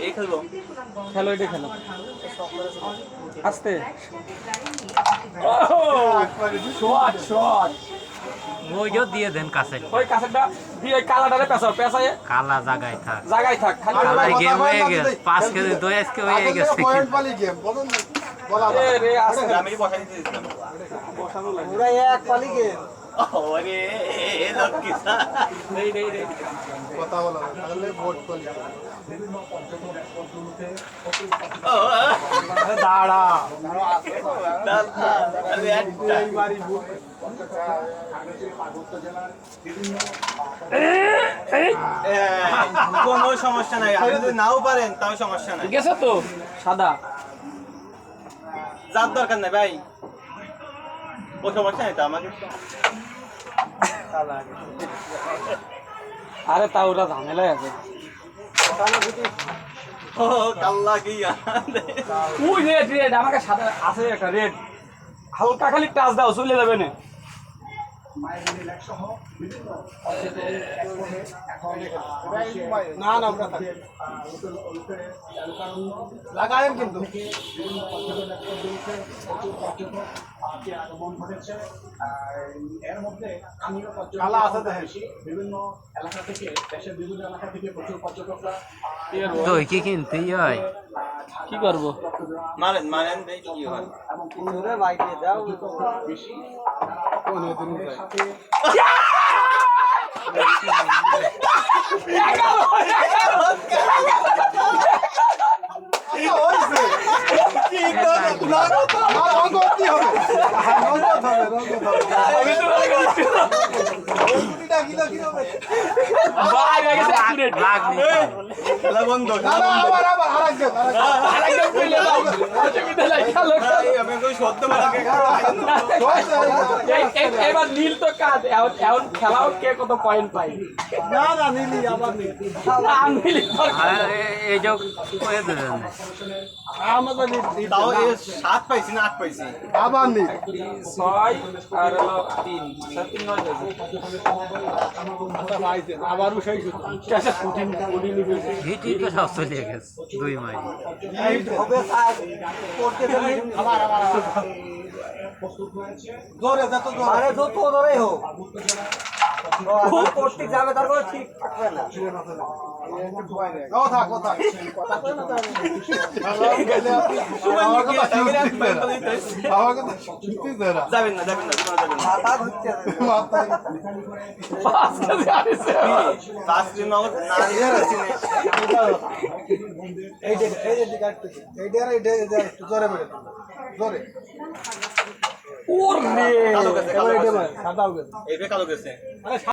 এই খেলবো, খেলো এটা খেলো আস্তে শট শট ওইও দিয়ে দেন কাছে ওই কাছেরটা দিয়ে ওই কালাটারে পেছাও পেছায় কালা জায়গায় থাক জায়গায় থাক খালি কালাই গেম হয়ে গেছে 5 কেজি দই আজকে হয়ে গেছে পয়েন্ট পালি গেম বলুন বলা এ রে আস্তে আমি বসাই দিয়েছিলাম বসানো লাগে পুরো এক পালি গেম ওরে এ লক্ষ্মীসা নেই নেই নেই কথা বলা তাহলে ভোট পালি দাঁড়া আরে এইবারই ভোট কোনো সমস্যা নাই, আপনি যদি নাও পারেন তাও সমস্যা নাই, গেছে তো সাদা যার দরকার নাই ভাই, ও সমস্যা নাই তো আমাকে আরে তা ওরা ঝামেলায় আছে ও কাল্লা গিয়া ওই রেড রেড আমাকে সাদা আছে একটা রেড হালকা খালি টাচ দাও চলে যাবে না না না ওটা থাকে লাগায়েন কিন্তু কালা আছে দেখেন দই কি কিনতেই হয় কি করবো মারেন মারেন দেখি কি হয়। খেলা বন্ধ, আমি কই সদ্য মারাকে এবার নীল তো কাজ এখন খেলাও কে কত পয়েন্ট পাই না না নিলি আবার নিলি এই যে কয়ে দেবেন আমাকে তাও 7 পাইছি না 8 পাইছি, আবার নিলি 6 আর হলো 3 7 9 আবারও সেই সুতো কেসে ফুটিন ফুটিন হিটি তো সব চলে গেছে 2 মাইল হবে করতে দেবে আবার আবার জোরে যত জোরে আরে যত জোরেই হোক করতে যাবে তারপরে ঠিক থাকবে না কথা কথা কথা কই না আমাকে তো শুনতে দেয় না যাবেন না যাবেন না মাথা ঘুরতে মাথা পাঁচ কেজি আনিছে 5 দিন নগদ না নিয়ে আসছি না এই যে কাটতেছে এইটা একটু জোরে বেড়ে জোরে ওরে কালো গেছে, কালো এবার গেছে। এটা সাদাও গেছে এই কালো গেছে